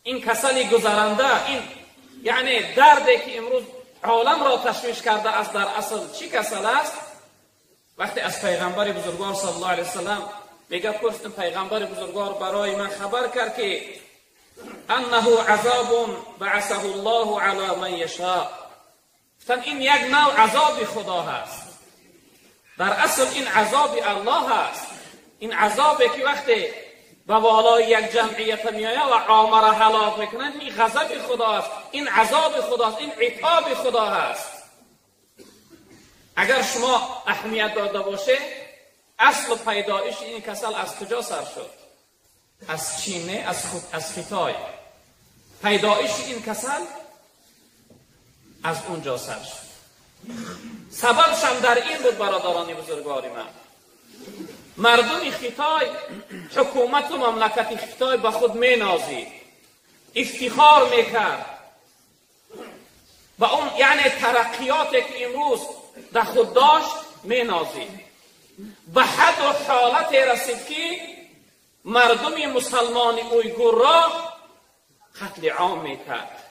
این کسل گذرنده، این یعنی دردی که امروز عالم را تشویش کرده است، در اصل چی کسل است؟ وقتی از پیغمبر بزرگوار صلی الله علیه وسلم میگه پرسیدم پیغمبر بزرگوار برای من خبر کرد که انه عذاب بعثه الله علی من یشاء، گفتن این یک نوع عذاب خدا هست. در اصل این عذاب الله هست. این عذابی که وقتی به بالای یک جمعیت میآید و عامه را هلاک میکنند، این غضب خدا است، این عذاب خدا است، این عتاب خدا هست. اگر شما اهمیت داده باشه، اصل پیدایش این کسل از کجا سر شد؟ از چینه، از خطای. پیدایش این کسل از اونجا سر شد. سببش هم در این بود برادران بزرگوار من. مردم خطای، حکومت و مملکت خطای به خود می نازید، افتخار میکرد به اون یعنی ترقیاتی که امروز در خود داشت می نازید. به حد و حالت رسید که مردم مسلمان اویگور را قتل عام میکرد،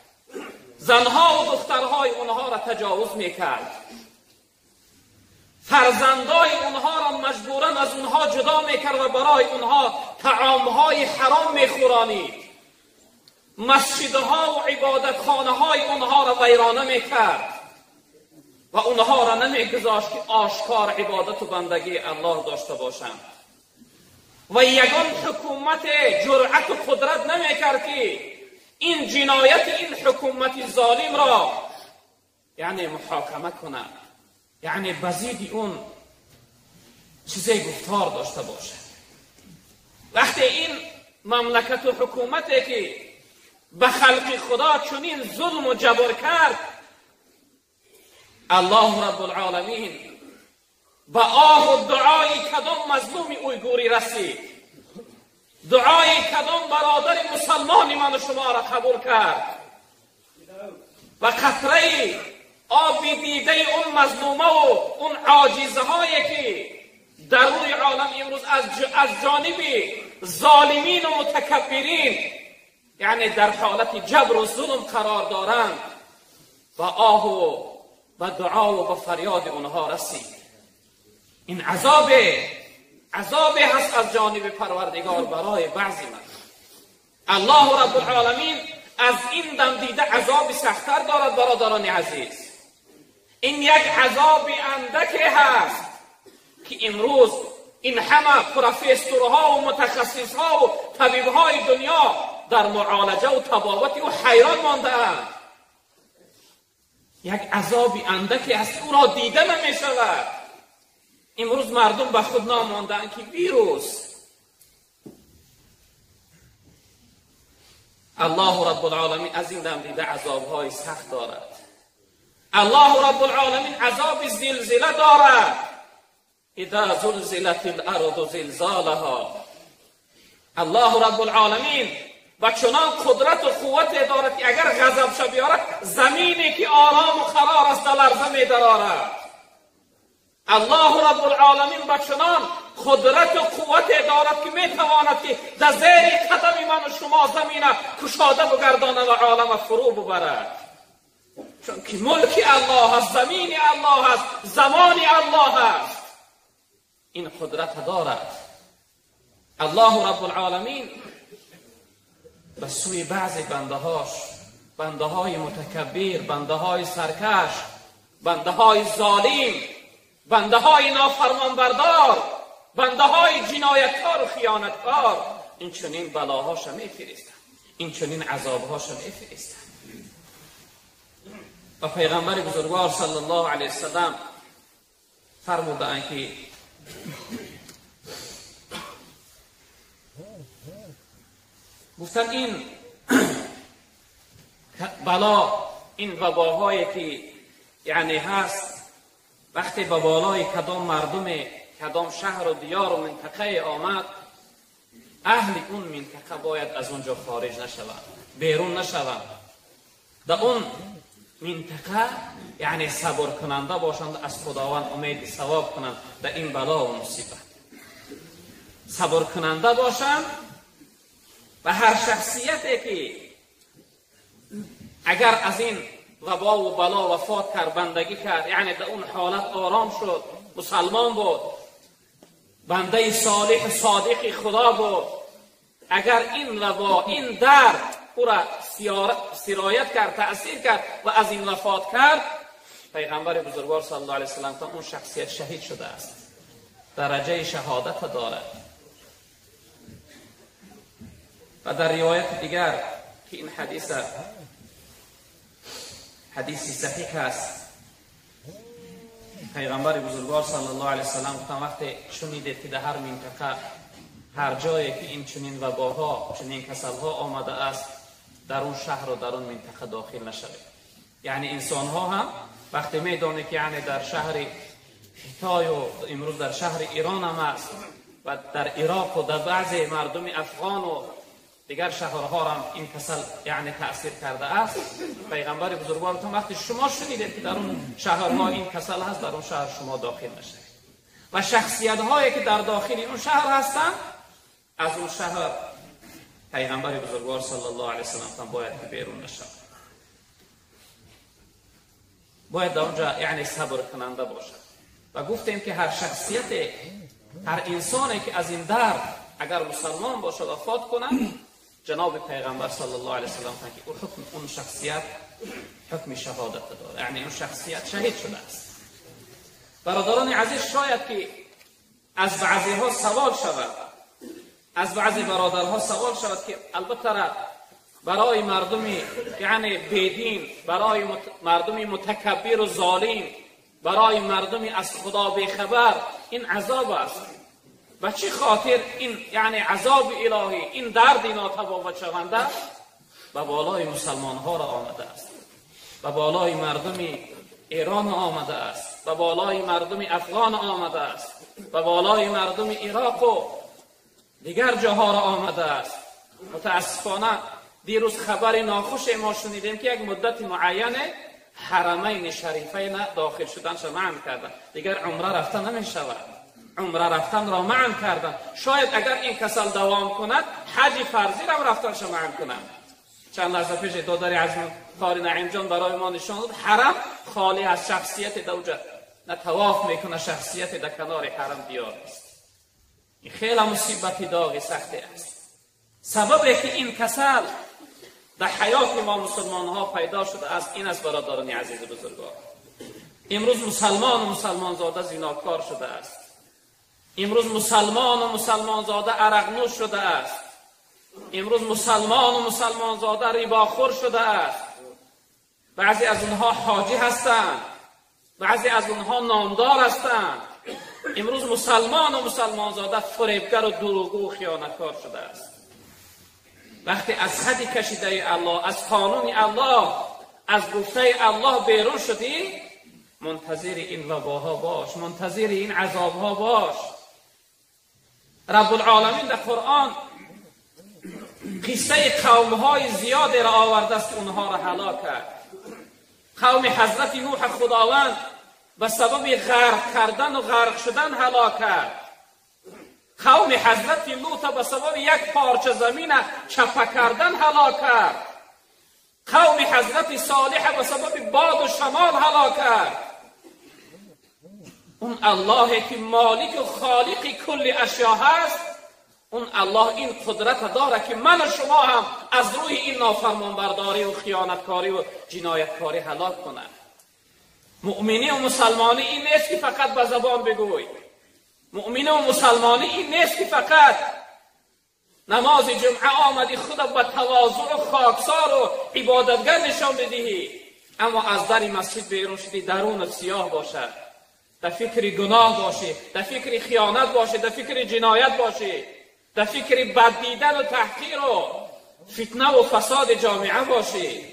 زنها و دخترهای اونها را تجاوز میکرد، فرزندای اونها را مجبوراً از اونها جدا میکرد و برای اونها طعامهای حرام میخورانید، مسجدها و عبادتخانه های اونها را ویرانه میکرد و اونها را نمیگذاشت که آشکار عبادت و بندگی الله داشته باشند. و یگان حکومت جرأت و قدرت نمیکرد که این جنایت این حکومت ظالم را یعنی محاکمه کنند، یعنی بزید اون چیزی گفتار داشته باشه. وقتی این مملکت و حکومتی که به خلق خدا چنین ظلم و جبر کرد، الله رب العالمین به آه و دعای کدام مظلوم اویگوری رسید، دعای کدام برادر مسلمان من و شما را قبول کرد و قطره آب دیده اون مظلومه و اون عاجزه هایی که در روی عالم امروز از جانب ظالمین و متکبرین یعنی در حالت جبر و ظلم قرار دارند، و آه و دعا و فریاد اونها رسید. این عذاب هست از جانب پروردگار برای بعضی من. الله رب العالمین از این دم دیده عذاب سخت‌تر دارد برادران عزیز. این یک عذاب اندکی هست که امروز این همه پروفسورها و متخصصها و طبیبهای دنیا در معالجه و طبابت و حیران مانده اند. یک عذاب اندکی هست او را دیده نمی شود. امروز مردم به خود ناماندند که ویروس. الله رب العالمین از این دم دیده عذابهای سخت دارد. الله رب العالمین عذاب زلزله دارد. اذا زلزلت الارض زلزالها. الله رب العالمین و چنان قدرت و قوت دارد که اگر غضب شو بیارد زمینی که آرام و قرار است لرزه می درآرد. الله رب العالمین و چنان قدرت و قوت دارد که می تواند که در زیر قدم من و شما زمین کشاده بگرداند و عالم فرو ببرد. چون که ملک الله است، زمین الله است، زمان الله است. این قدرت دارد. الله رب العالمین به سوی بعضی بنده های متکبر، بنده های سرکش، بنده های ظالم، بنده های نافرمان بردار، بنده های جنایتکار و خیانتکار، این چنین بلاهاش میفرستند، این چنین عذابهاش میفرستند. و پیغمبر بزرگوار صلی الله علیه وسلم فرمودند که گفتن این بلا، این وباهایی که یعنی هست وقتی به بالای کدام مردم کدام شهر و دیار و منطقه آمد، اهل اون منطقه باید از اونجا خارج نشوند، بیرون نشوند. در اون منطقه یعنی صبر کننده باشند، از خداوند امید ثواب کنند در این بلا و مصیبت. صبر کننده باشند و هر شخصیتی که اگر از این وبا و بلا وفات کرد، بندگی کرد، یعنی در اون حالت آرام شد، مسلمان بود، بنده صالح صادق خدا بود، اگر این وبا، این درد او را سرایت کرد، تأثیر کرد و از این وفات کرد، پیغمبر بزرگوار صلی الله علیه و سلم اون شخصیت شهید شده است، درجه شهادت دارد. و در روایت دیگر که این حدیثی صحیح است، پیغمبر بزرگوار صلی الله علیه و سلم تا وقتی شنیدید که در هر منطقه، هر جایی که این چنین وباها، چنین کسلها آمده است، در اون شهر و در اون منطقه داخل نشوید. یعنی انسان ها هم وقتی میدونه که یعنی در شهر حیتای و امروز در شهر ایران هم است و در عراق و در بعضی مردم افغان و دیگر شهرها هم این کسل یعنی تأثیر کرده است، پیغمبر بزرگوارتون وقتی شما شنیدید که در اون شهرها این کسل هست، در اون شهر شما داخل نشید و شخصیت هایی که در داخل اون شهر هستند، از اون شهر پیغمبر بزرگوار صلی الله علیه و سلم باید که بیرون نشود، باید در اونجا یعنی صبر کننده باشد. و گفتیم که هر شخصیت، هر انسانی که از این درد اگر مسلمان باشه و وفات کنه، جناب پیغمبر صلی الله علیه و سلم که اون شخصیت حکم شهادت داره، یعنی اون شخصیت شهید شده است. برادران عزیز، شاید که از بعضی ها سوال شود، از بعضی برادرها سوال شود که البته برای مردمی یعنی بیدین، برای مردمی متکبر و ظالم، برای مردمی از خدا بیخبر این عذاب است، و چه خاطر این یعنی عذاب الهی، این درد ناتفاوت شونده به بالای مسلمان ها را آمده است، به بالای مردم ایران آمده است، به بالای مردم افغان آمده است، به بالای مردم عراق و دیگر جاها را آمده است. متاسفانه دیروز خبر ناخوش ما شنیدیم که یک مدت معین حرمین شریفین داخل شدن را منع کردن، دیگر عمره رفتن نمی شود، عمره رفتن را منع کردن. شاید اگر این کسل دوام کند، حج فرضی را رفتنش منع کنند. چند لحظه پیش دادر عزم قاری نعیم جان برای ما نشان داد، حرم خالی از شخصیت دوجه، نه طواف میکنه، شخصیت در کنار حرم دیار است. این خیلی مصیبتی داغی سختی است. سببی که این کسل در حیات ما مسلمان ها پیدا شده است این است برادران عزیز بزرگوار. امروز مسلمان و مسلمان زاده زیناکار شده است، امروز مسلمان و مسلمان زاده عرق نوش شده است، امروز مسلمان و مسلمان زاده رباخور شده است. بعضی از اونها حاجی هستند، بعضی از اونها نامدار هستند. امروز مسلمان و مسلمان زاده فریبگر و دروغگو و خیانتکار شده است. وقتی از حد کشیده الله، از قانون الله، از گفته الله بیرون شدی، منتظر این وباها باش، منتظر این عذابها باش. رب العالمین در قرآن قصه قومهای زیادی را آورده است، اونها را هلاک کرد. قوم حضرت نوح خداوند به سبب غرق کردن و غرق شدن هلاک کرد. قوم حضرت لوط به سبب یک پارچه زمین چپه کردن هلاک کرد. قوم حضرت صالح به سبب باد و شمال هلاک کرد. اون الله که مالک و خالق کل اشیا هست، اون الله این قدرت داره که من و شما هم از روی این نافرمانبرداری و خیانتکاری و جنایتکاری هلاک کنه. مؤمنی و مسلمانی این نیست که فقط به زبان بگوی. مؤمنی و مسلمانی این نیست که فقط نماز جمعه آمدی خود به تواضع و خاکسار و عبادتگر نشان بدهی، اما از در مسجد بیرون شدی درون سیاه باشد، در فکر گناه باشی، در فکر خیانت باشی، در فکر جنایت باشی، در فکر بد دیدن و تحقیر و فتنه و فساد جامعه باشی.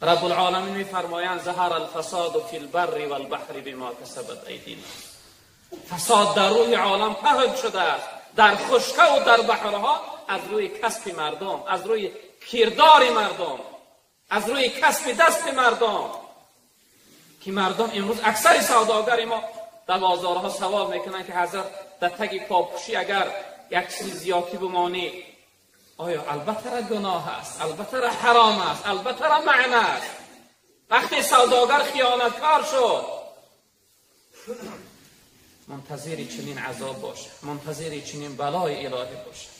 رب العالمین می‌فرمایند ظهر الفساد فی البر والبحر بما کسبت ایدینا. فساد در روی عالم پهن شده است، در خشکه و در بحرها، از روی کسب مردم، از روی کردار مردم، از روی کسب دست مردم. که مردم امروز اکثر سوداگر ما در بازارها سوال میکنن که حضرت در تگ پاپوشی اگر یک چیز زیادی بمانی آیا البته را گناه است، البته را حرام است، البته را معنی است. وقتی سوداگر خیانتکار شد، منتظر چنین عذاب باشه، منتظر چنین بلای الهی باشه.